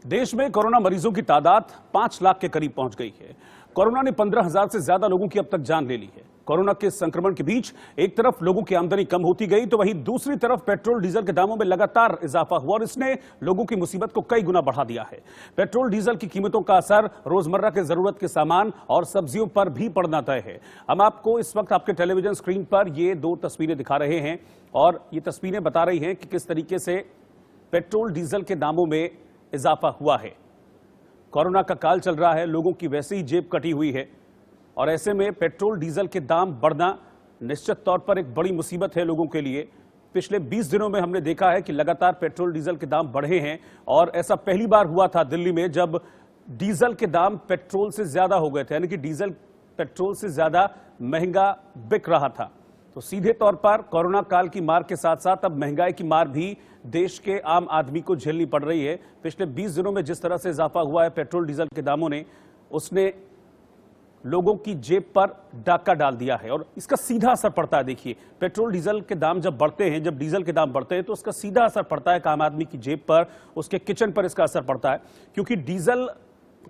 देश में कोरोना मरीजों की तादाद 5 लाख के करीब पहुंच गई है। कोरोना ने 15,000 से ज्यादा लोगों की अब तक जान ले ली है। कोरोना के संक्रमण के बीच एक तरफ लोगों की आमदनी कम होती गई तो वहीं दूसरी तरफ पेट्रोल डीजल के दामों में लगातार इजाफा हुआ और इसने लोगों की मुसीबत को कई गुना बढ़ा दिया है। पेट्रोल डीजल की कीमतों का असर रोजमर्रा के जरूरत के सामान और सब्जियों पर भी पड़ना तय है। हम आपको इस वक्त आपके टेलीविजन स्क्रीन पर ये दो तस्वीरें दिखा रहे हैं और ये तस्वीरें बता रही हैं कि किस तरीके से पेट्रोल डीजल के दामों में इजाफा हुआ है। कोरोना का काल चल रहा है, लोगों की वैसे ही जेब कटी हुई है और ऐसे में पेट्रोल डीजल के दाम बढ़ना निश्चित तौर पर एक बड़ी मुसीबत है लोगों के लिए। पिछले 20 दिनों में हमने देखा है कि लगातार पेट्रोल डीजल के दाम बढ़े हैं और ऐसा पहली बार हुआ था दिल्ली में जब डीजल के दाम पेट्रोल से ज्यादा हो गए थे, यानी कि डीजल पेट्रोल से ज्यादा महंगा बिक रहा था। तो सीधे तौर पर कोरोना काल की मार के साथ साथ अब महंगाई की मार भी देश के आम आदमी को झेलनी पड़ रही है। पिछले 20 दिनों में जिस तरह से इजाफा हुआ है पेट्रोल डीजल के दामों ने, उसने लोगों की जेब पर डाका डाल दिया है और इसका सीधा असर पड़ता है। देखिए, पेट्रोल डीजल के दाम जब बढ़ते हैं, जब डीजल के दाम बढ़ते हैं तो उसका सीधा असर पड़ता है आम आदमी की जेब पर, उसके किचन पर इसका असर पड़ता है, क्योंकि डीजल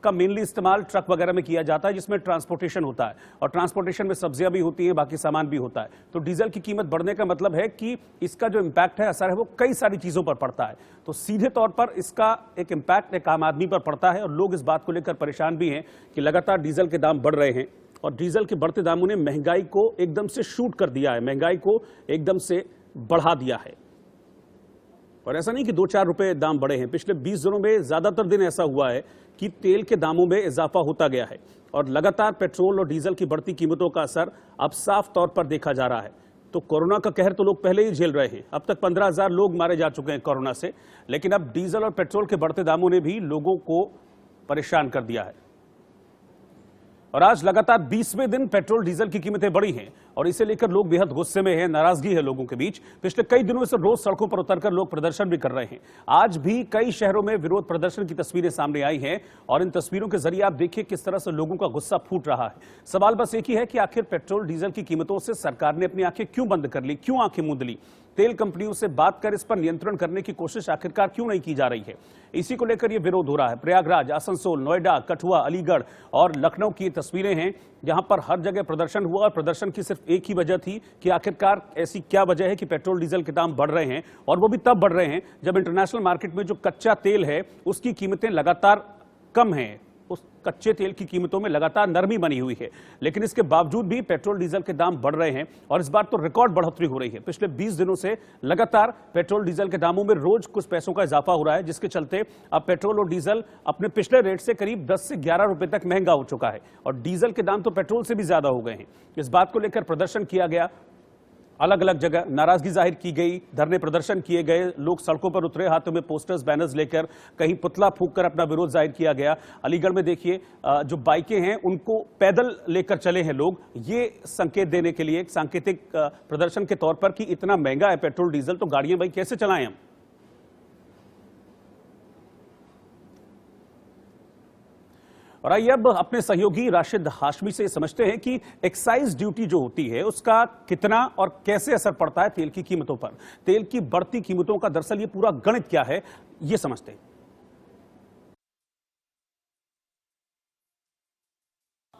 का मेनली इस्तेमाल ट्रक वगैरह में किया जाता है जिसमें ट्रांसपोर्टेशन होता है और ट्रांसपोर्टेशन में सब्जियां भी होती है, बाकी सामान भी होता है। तो डीजल की कीमत बढ़ने का मतलब है कि इसका जो इंपैक्ट है, असर है, वो कई सारी चीजों पर पड़ता है। तो सीधे तौर पर इसका एक इंपैक्ट एक आम आदमी पर पड़ता है और लोग इस बात को लेकर परेशान भी हैं कि लगातार डीजल के दाम बढ़ रहे हैं और डीजल के बढ़ते दामों ने महंगाई को एकदम से शूट कर दिया है, महंगाई को एकदम से बढ़ा दिया है। और ऐसा नहीं कि 2-4 रुपए दाम बढ़े हैं, पिछले 20 दिनों में ज्यादातर दिन ऐसा हुआ है कि तेल के दामों में इजाफा होता गया है और लगातार पेट्रोल और डीजल की बढ़ती कीमतों का असर अब साफ तौर पर देखा जा रहा है। तो कोरोना का कहर तो लोग पहले ही झेल रहे हैं, अब तक 15,000 लोग मारे जा चुके हैं कोरोना से, लेकिन अब डीजल और पेट्रोल के बढ़ते दामों ने भी लोगों को परेशान कर दिया है। और आज लगातार 20वें दिन पेट्रोल डीजल की कीमतें बढ़ी हैं और इसे लेकर लोग बेहद गुस्से में हैं, नाराजगी है लोगों के बीच। पिछले कई दिनों से रोज सड़कों पर उतरकर लोग प्रदर्शन भी कर रहे हैं। आज भी कई शहरों में विरोध प्रदर्शन की तस्वीरें सामने आई हैं और इन तस्वीरों के जरिए आप देखिए किस तरह से लोगों का गुस्सा फूट रहा है। सवाल बस एक ही है कि आखिर पेट्रोल डीजल की कीमतों से सरकार ने अपनी आंखें क्यों बंद कर ली, क्यों आंखें मूंद ली? तेल कंपनियों से बात कर इस पर नियंत्रण करने की कोशिश आखिरकार क्यों नहीं की जा रही है? इसी को लेकर यह विरोध हो रहा है। प्रयागराज, आसनसोल, नोएडा, कठुआ, अलीगढ़ और लखनऊ की तस्वीरें हैं जहां पर हर जगह प्रदर्शन हुआ और प्रदर्शन की सिर्फ एक ही वजह थी कि आखिरकार ऐसी क्या वजह है कि पेट्रोल डीजल के दाम बढ़ रहे हैं और वो भी तब बढ़ रहे हैं जब इंटरनेशनल मार्केट में जो कच्चा तेल है उसकी कीमतें लगातार कम हैं, उस कच्चे तेल की कीमतों में लगातार नरमी बनी हुई है। लेकिन इसके बावजूद भी पेट्रोल डीजल के दाम बढ़ रहे हैं और इस बार तो रिकॉर्ड बढ़ोतरी हो रही है। पिछले 20 दिनों से लगातार पेट्रोल डीजल के दामों में रोज कुछ पैसों का इजाफा हो रहा है, जिसके चलते अब पेट्रोल और डीजल अपने पिछले रेट से करीब 10 से 11 रुपए तक महंगा हो चुका है और डीजल के दाम तो पेट्रोल से भी ज्यादा हो गए हैं। इस बात को लेकर प्रदर्शन किया गया, अलग अलग जगह नाराजगी जाहिर की गई, धरने प्रदर्शन किए गए, लोग सड़कों पर उतरे हाथों में पोस्टर्स, बैनर्स लेकर, कहीं पुतला फूंक कर अपना विरोध जाहिर किया गया। अलीगढ़ में देखिए जो बाइकें हैं उनको पैदल लेकर चले हैं लोग, ये संकेत देने के लिए, एक सांकेतिक प्रदर्शन के तौर पर कि इतना महंगा है पेट्रोल डीजल तो गाड़ियां भाई कैसे चलाएं हम। और आइए अब अपने सहयोगी राशिद हाशमी से समझते हैं कि एक्साइज ड्यूटी जो होती है उसका कितना और कैसे असर पड़ता है तेल की कीमतों पर। तेल की बढ़ती कीमतों का दरअसल ये पूरा गणित क्या है, ये समझते हैं।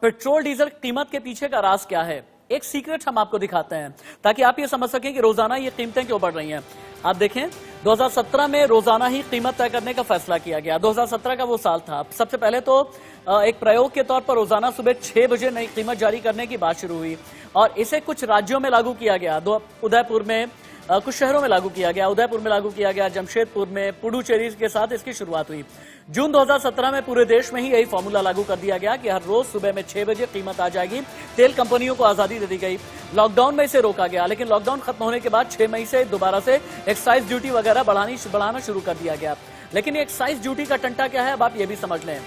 पेट्रोल डीजल कीमत के पीछे का राज क्या है, एक सीक्रेट हम आपको दिखाते हैं ताकि आप ये समझ सकें कि रोजाना ये कीमतें क्यों बढ़ रही हैं। आप देखें, 2017 में रोजाना ही कीमत तय करने का फैसला किया गया। 2017 का वो साल था। सबसे पहले तो एक प्रयोग के तौर पर रोजाना सुबह 6 बजे नई कीमत जारी करने की बात शुरू हुई और इसे कुछ राज्यों में लागू किया गया। उदयपुर में, कुछ शहरों में लागू किया गया, उदयपुर में लागू किया गया, जमशेदपुर में, पुडुचेरी के साथ इसकी शुरुआत हुई। जून 2017 में पूरे देश में ही यही फॉर्मूला लागू कर दिया गया कि हर रोज सुबह में 6 बजे कीमत आ जाएगी। तेल कंपनियों को आजादी दे दी गई। लॉकडाउन में इसे रोका गया, लेकिन लॉकडाउन खत्म होने के बाद 6 मई से दोबारा से एक्साइज ड्यूटी वगैरह बढ़ाना शुरू कर दिया गया। लेकिन एक्साइज ड्यूटी का टंटा क्या है, अब आप ये भी समझ लें।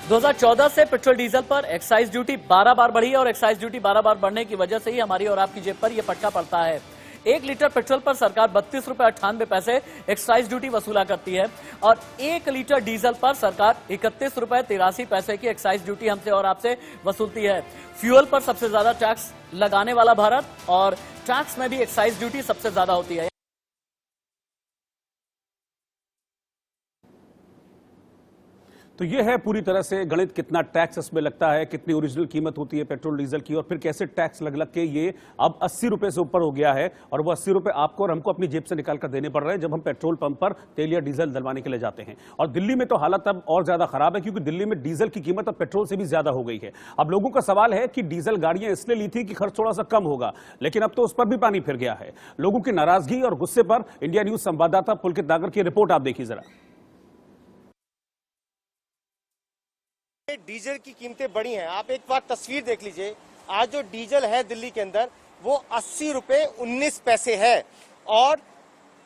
2014 से पेट्रोल डीजल पर एक्साइज ड्यूटी 12 बार बढ़ी और एक्साइज ड्यूटी 12 बार बढ़ने की वजह से ही हमारी और आपकी जेब पर यह फटका पड़ता है। 1 लीटर पेट्रोल पर सरकार 32 रुपए 98 पैसे एक्साइज ड्यूटी वसूला करती है और 1 लीटर डीजल पर सरकार 31 रुपए 83 पैसे की एक्साइज ड्यूटी हमसे और आपसे वसूलती है। फ्यूल पर सबसे ज्यादा टैक्स लगाने वाला भारत और टैक्स में भी एक्साइज ड्यूटी सबसे ज्यादा होती है। तो ये है पूरी तरह से गणित, कितना टैक्स इसमें लगता है, कितनी ओरिजिनल कीमत होती है पेट्रोल डीजल की, और फिर कैसे टैक्स लग लग के ये अब 80 रुपए से ऊपर हो गया है, और वो 80 रुपए आपको और हमको अपनी जेब से निकाल कर देने पड़ रहे हैं जब हम पेट्रोल पंप पर तेल या डीजल डलवाने के लिए जाते हैं। और दिल्ली में तो हालत अब और ज्यादा खराब है, क्योंकि दिल्ली में डीजल की कीमत अब पेट्रोल से भी ज्यादा हो गई है। अब लोगों का सवाल है कि डीजल गाड़ियां इसलिए ली थी कि खर्च थोड़ा सा कम होगा, लेकिन अब तो उस पर भी पानी फिर गया है। लोगों की नाराजगी और गुस्से पर इंडिया न्यूज संवाददाता पुलकित नागर की रिपोर्ट आप देखिए जरा। डीजल की कीमतें बढ़ी हैं। आप एक बार तस्वीर देख लीजिए। आज जो डीजल है दिल्ली के अंदर वो 80 रुपए 19 पैसे है, और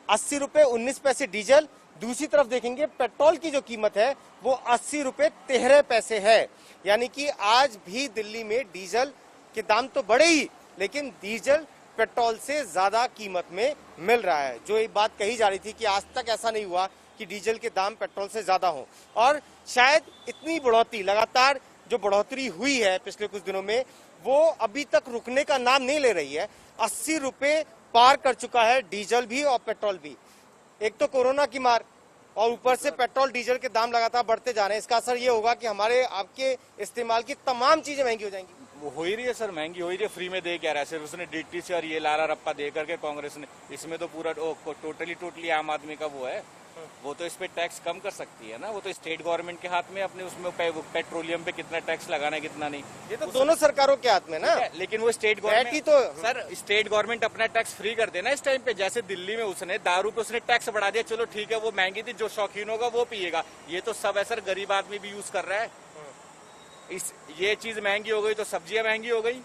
80 रुपए 19 पैसे डीजल। दूसरी तरफ देखेंगे पेट्रोल की जो कीमत है वो 80 रुपए 13 पैसे है। यानी कि आज भी दिल्ली में डीजल के दाम तो बढ़े ही, लेकिन डीजल पेट्रोल से ज्यादा कीमत में मिल रहा है। जो ये बात कही जा रही थी कि आज तक ऐसा नहीं हुआ कि डीजल के दाम पेट्रोल से ज्यादा हो, और शायद इतनी बढ़ोतरी, लगातार जो बढ़ोतरी हुई है पिछले कुछ दिनों में, वो अभी तक रुकने का नाम नहीं ले रही है। 80 रुपए पार कर चुका है डीजल भी और पेट्रोल भी। एक तो कोरोना की मार, और ऊपर से पेट्रोल डीजल के दाम लगातार बढ़ते जा रहे हैं। इसका असर ये होगा कि हमारे आपके इस्तेमाल की तमाम चीजें महंगी हो जाएंगी। वो हो ही रही है सर, महंगी हो ही रही है। फ्री में दे क्या रहा है, सिर्फ उसने डीटीसी और ये लारा रप्पा दे करके कांग्रेस ने, इसमें तो पूरा टोटली आम आदमी का वो है। वो तो इस पे टैक्स कम कर सकती है ना, वो तो स्टेट गवर्नमेंट के हाथ में अपने उसमें पेट्रोलियम पे कितना टैक्स लगाना है कितना नहीं, ये तो दोनों सरकारों के हाथ में ना। लेकिन वो स्टेट गवर्नमेंट तो सर, स्टेट गवर्नमेंट अपना टैक्स फ्री कर देना इस टाइम पे। जैसे दिल्ली में उसने दारू पे उसने टैक्स बढ़ा दिया, चलो ठीक है वो महंगी थी, जो शौकीन होगा वो पिएगा। ये तो सब है सर, गरीब आदमी भी यूज कर रहा है। ये चीज महंगी हो गई तो सब्जियां महंगी हो गई,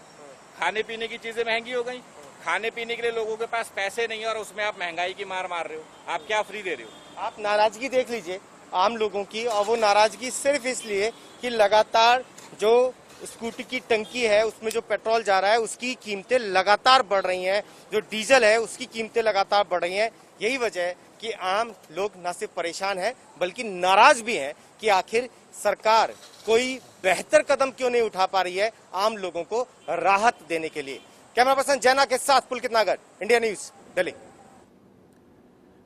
खाने पीने की चीजें महंगी हो गई। खाने पीने के लिए लोगों के पास पैसे नहीं है, और उसमें आप महंगाई की मार मार रहे हो। आप क्या फ्री दे रहे हो? आप नाराजगी देख लीजिए आम लोगों की, और वो नाराजगी सिर्फ इसलिए कि लगातार जो स्कूटी की टंकी है उसमें जो पेट्रोल जा रहा है उसकी कीमतें लगातार बढ़ रही हैं, जो डीजल है उसकी कीमतें लगातार बढ़ रही हैं। यही वजह है कि आम लोग न सिर्फ परेशान हैं बल्कि नाराज भी हैं कि आखिर सरकार कोई बेहतर कदम क्यों नहीं उठा पा रही है आम लोगों को राहत देने के लिए। कैमरा पर्सन जैना के साथ पुलकित नागर, इंडिया न्यूज, दिल्ली।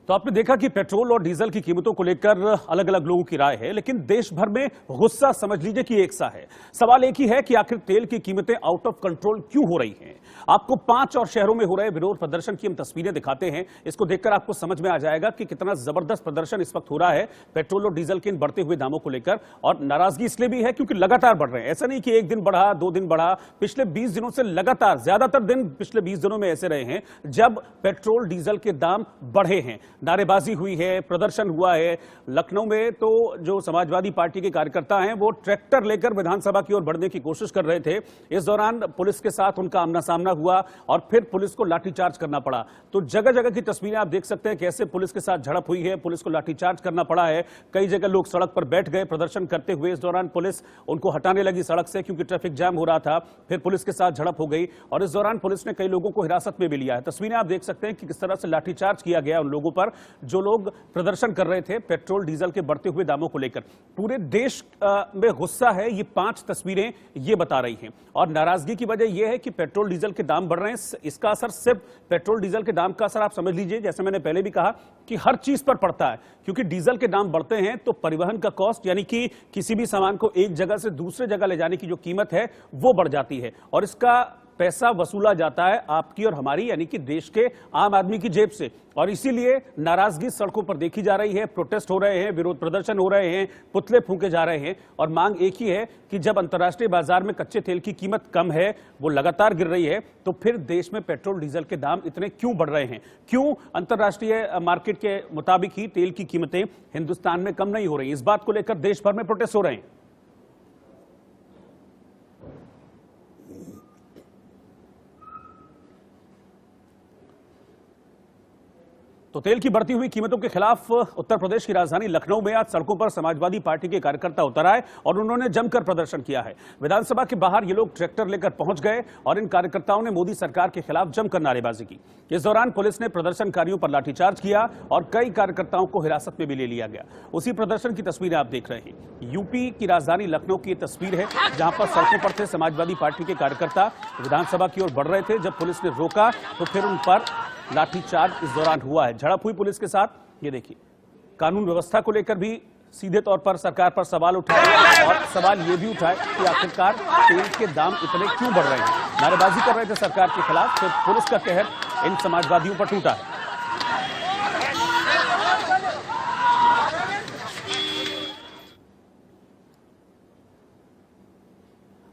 तो आपने देखा कि पेट्रोल और डीजल की कीमतों को लेकर अलग अलग लोगों की राय है, लेकिन देश भर में गुस्सा समझ लीजिए कि एक सा है। सवाल एक ही है कि आखिर तेल की कीमतें आउट ऑफ कंट्रोल क्यों हो रही हैं। आपको 5 और शहरों में हो रहे विरोध प्रदर्शन की हम तस्वीरें दिखाते हैं। इसको देखकर आपको समझ में आ जाएगा कि कितना जबरदस्त प्रदर्शन इस वक्त हो रहा है पेट्रोल और डीजल के इन बढ़ते हुए दामों को लेकर। और नाराजगी इसलिए भी है क्योंकि लगातार बढ़ रहे हैं। ऐसा नहीं कि एक दिन बढ़ा, 2 दिन बढ़ा, पिछले 20 दिनों से लगातार, ज्यादातर दिन पिछले 20 दिनों में ऐसे रहे हैं जब पेट्रोल डीजल के दाम बढ़े हैं। नारेबाजी हुई है, प्रदर्शन हुआ है। लखनऊ में तो जो समाजवादी पार्टी के कार्यकर्ता हैं वो ट्रैक्टर लेकर विधानसभा की ओर बढ़ने की कोशिश कर रहे थे। इस दौरान पुलिस के साथ उनका आमना सामना हुआ और फिर पुलिस को लाठीचार्ज करना पड़ा। तो जगह जगह की तस्वीरें आप देख सकते हैं कैसे पुलिस के साथ झड़प हुई है, पुलिस को लाठीचार्ज करना पड़ा है। कई जगह लोग सड़क पर बैठ गए प्रदर्शन करते हुए। इस दौरान पुलिस उनको हटाने लगी सड़क से क्योंकि ट्रैफिक जाम हो रहा था। फिर पुलिस के साथ झड़प हो गई और इस दौरान पुलिस ने कई लोगों को हिरासत में भी लिया है। तस्वीरें आप देख सकते हैं कि किस तरह से लाठीचार्ज किया गया उन लोगों पर जो लोग प्रदर्शन कर रहे थे पेट्रोल डीजल के बढ़ते हुए दामों को लेकर। पूरे देश में गुस्सा है, ये 5 तस्वीरें ये बता रही हैं। और नाराजगी की वजह यह है कि पेट्रोल डीजल के दाम बढ़ रहे हैं। इसका असर सिर्फ पेट्रोल डीजल के दाम का असर आप समझ लीजिए, जैसे मैंने पहले भी कहा कि हर चीज पर पड़ता है, क्योंकि डीजल के दाम बढ़ते हैं तो परिवहन का कॉस्ट, यानी कि किसी भी सामान को एक जगह से दूसरे जगह ले जाने की जो कीमत है वो बढ़ जाती है और इसका पैसा वसूला जाता है आपकी और हमारी, यानी कि देश के आम आदमी की जेब से। और इसीलिए नाराजगी सड़कों पर देखी जा रही है, प्रोटेस्ट हो रहे हैं, विरोध प्रदर्शन हो रहे हैं, पुतले फूंके जा रहे हैं। और मांग एक ही है कि जब अंतर्राष्ट्रीय बाजार में कच्चे तेल की कीमत कम है, वो लगातार गिर रही है, तो फिर देश में पेट्रोल डीजल के दाम इतने क्यों बढ़ रहे हैं? क्यों अंतर्राष्ट्रीय मार्केट के मुताबिक ही तेल की कीमतें हिंदुस्तान में कम नहीं हो रही? इस बात को लेकर देश भर में प्रोटेस्ट हो रहे हैं। तो तेल की बढ़ती हुई कीमतों के खिलाफ उत्तर प्रदेश की राजधानी लखनऊ में आज सड़कों पर समाजवादी पार्टी के कार्यकर्ता उतर आए और उन्होंने जमकर प्रदर्शन किया है। विधानसभा के बाहर ये लोग ट्रैक्टर लेकर पहुंच गए और इन कार्यकर्ताओं ने मोदी सरकार के खिलाफ जमकर नारेबाजी की। इस दौरान पुलिस ने प्रदर्शनकारियों पर लाठीचार्ज किया और कई कार्यकर्ताओं को हिरासत में भी ले लिया गया। उसी प्रदर्शन की तस्वीरें आप देख रहे हैं। यूपी की राजधानी लखनऊ की तस्वीर है जहां पर सड़कों पर थे समाजवादी पार्टी के कार्यकर्ता, विधानसभा की ओर बढ़ रहे थे। जब पुलिस ने रोका तो फिर उन पर लाठीचार्ज इस दौरान हुआ है, झड़प हुई पुलिस के साथ। ये देखिए, कानून व्यवस्था को लेकर भी सीधे तौर पर सरकार पर सवाल उठाए और सवाल ये भी उठाए कि आखिरकार तेल के दाम इतने क्यों बढ़ रहे हैं। नारेबाजी कर रहे थे सरकार के खिलाफ, फिर पुलिस का कहर इन समाजवादियों पर टूटा है।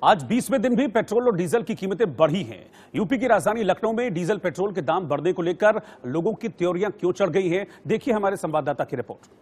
आज 20वें दिन भी पेट्रोल और डीजल की कीमतें बढ़ी हैं। यूपी की राजधानी लखनऊ में डीजल पेट्रोल के दाम बढ़ने को लेकर लोगों की त्योरियां क्यों चढ़ गई हैं, देखिए हमारे संवाददाता की रिपोर्ट।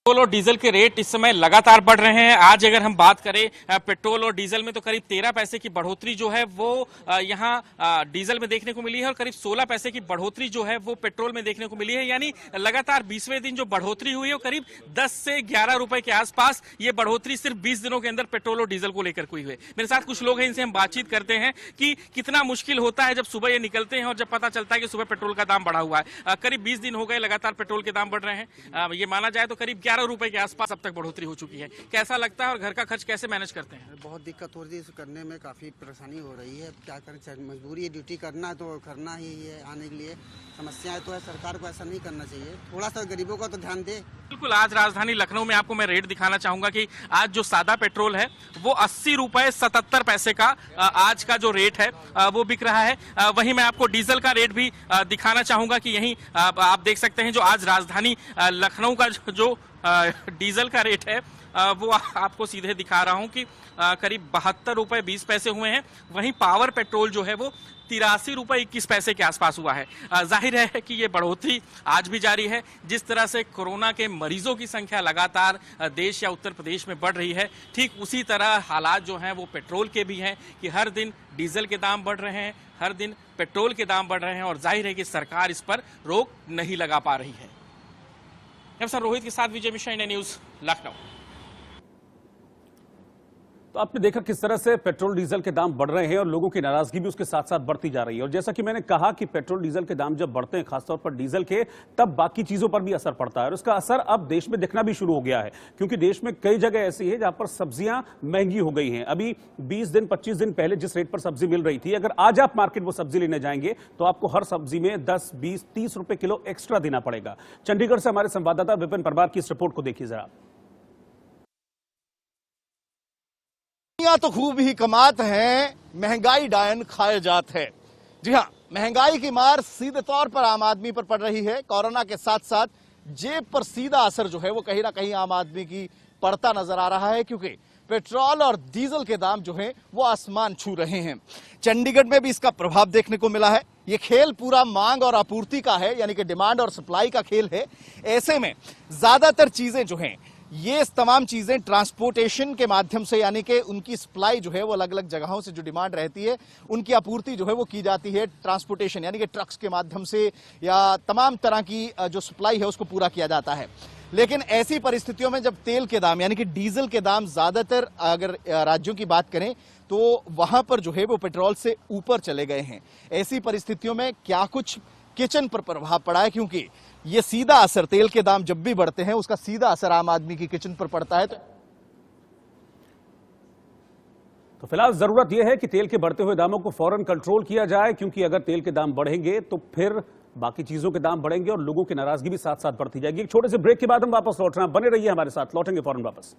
पेट्रोल और डीजल के रेट इस समय लगातार बढ़ रहे हैं। आज अगर हम बात करें पेट्रोल और डीजल में, तो करीब 13 पैसे की बढ़ोतरी जो है वो यहाँ डीजल में देखने को मिली है और करीब 16 पैसे की बढ़ोतरी जो है वो पेट्रोल में देखने को मिली है। यानी लगातार 20वें दिन जो बढ़ोतरी हुई है वो करीब 10 से 11 रुपए के आसपास ये बढ़ोतरी सिर्फ 20 दिनों के अंदर पेट्रोल और डीजल को लेकर हुई है। मेरे साथ कुछ लोग हैं, इनसे हम बातचीत करते हैं कि कितना मुश्किल होता है जब सुबह ये निकलते हैं और जब पता चलता है कि सुबह पेट्रोल का दाम बढ़ा हुआ है। करीब 20 दिन हो गए लगातार पेट्रोल के दाम बढ़ रहे हैं। ये माना जाए तो करीब 11 रुपए के आसपास अब तक बढ़ोतरी हो चुकी है। कैसा लगता है और घर का खर्च कैसे मैनेज करते हैं? बहुत दिक्कत हो रही है, इसे करने में काफ़ी परेशानी हो रही है। क्या करें, मजबूरी है, ड्यूटी करना है तो करना ही है। आने के लिए समस्याएं तो है, सरकार को ऐसा नहीं करना चाहिए। थोड़ा सा गरीबों का तो ध्यान दे। बिल्कुल, आज राजधानी लखनऊ में आपको मैं रेट दिखाना चाहूंगा कि आज जो सादा पेट्रोल है वो 80 रुपए 77 पैसे का आज का जो रेट है वो बिक रहा है। वहीं मैं आपको डीजल का रेट भी दिखाना चाहूंगा कि यहीं आप देख सकते हैं जो आज राजधानी लखनऊ का जो डीजल का रेट है वो आपको सीधे दिखा रहा हूं कि करीब 72 रुपए 20 पैसे हुए हैं। वहीं पावर पेट्रोल जो है वो 83 रुपए 21 पैसे के आसपास हुआ है। जाहिर है कि ये बढ़ोतरी आज भी जारी है। जिस तरह से कोरोना के मरीजों की संख्या लगातार देश या उत्तर प्रदेश में बढ़ रही है, ठीक उसी तरह हालात जो हैं वो पेट्रोल के भी हैं कि हर दिन डीजल के दाम बढ़ रहे हैं, हर दिन पेट्रोल के दाम बढ़ रहे हैं और जाहिर है कि सरकार इस पर रोक नहीं लगा पा रही है। रोहित के साथ विजय मिश्रा, इंडिया न्यूज, लखनऊ। तो आपने देखा किस तरह से पेट्रोल डीजल के दाम बढ़ रहे हैं और लोगों की नाराजगी भी उसके साथ साथ बढ़ती जा रही है। और जैसा कि मैंने कहा कि पेट्रोल डीजल के दाम जब बढ़ते हैं, खासतौर पर डीजल के, तब बाकी चीजों पर भी असर पड़ता है और उसका असर अब देश में दिखना भी शुरू हो गया है, क्योंकि देश में कई जगह ऐसी है जहां पर सब्जियां महंगी हो गई हैं। अभी 20 दिन 25 दिन पहले जिस रेट पर सब्जी मिल रही थी, अगर आज आप मार्केट वो सब्जी लेने जाएंगे तो आपको हर सब्जी में 10, 20, 30 रुपए किलो एक्स्ट्रा देना पड़ेगा। चंडीगढ़ से हमारे संवाददाता विपिन परमार की इस रिपोर्ट को देखिए जरा। तो खूब ही कमात हैं, महंगाई डायन खाए जात है। जी हाँ, महंगाई की मार सीधे तौर पर आम आदमी पर पड़ रही है। कोरोना के साथ साथ जेब पर सीधा असर जो है वो कहीं ना कहीं आम आदमी की पड़ता नजर आ रहा है, क्योंकि पेट्रोल और डीजल के दाम जो हैं वो आसमान छू रहे हैं। चंडीगढ़ में भी इसका प्रभाव देखने को मिला है। ये खेल पूरा मांग और आपूर्ति का है, यानी कि डिमांड और सप्लाई का खेल है। ऐसे में ज्यादातर चीजें जो हैं, ये तमाम चीजें ट्रांसपोर्टेशन के माध्यम से, यानी कि उनकी सप्लाई जो है वो अलग अलग जगहों से जो डिमांड रहती है उनकी आपूर्ति जो है वो की जाती है ट्रांसपोर्टेशन, यानी कि ट्रक्स के माध्यम से, या तमाम तरह की जो सप्लाई है उसको पूरा किया जाता है। लेकिन ऐसी परिस्थितियों में जब तेल के दाम, यानी कि डीजल के दाम ज्यादातर अगर राज्यों की बात करें तो वहां पर जो है वो पेट्रोल से ऊपर चले गए हैं। ऐसी परिस्थितियों में क्या कुछ किचन पर प्रभाव पड़ा है, क्योंकि ये सीधा असर, तेल के दाम जब भी बढ़ते हैं उसका सीधा असर आम आदमी की किचन पर पड़ता है। तो फिलहाल जरूरत यह है कि तेल के बढ़ते हुए दामों को फौरन कंट्रोल किया जाए, क्योंकि अगर तेल के दाम बढ़ेंगे तो फिर बाकी चीजों के दाम बढ़ेंगे और लोगों की नाराजगी भी साथ साथ बढ़ती जाएगी। एक छोटे से ब्रेक के बाद हम वापस लौट रहे हैं, बने रहिए हमारे साथ, लौटेंगे फौरन वापस।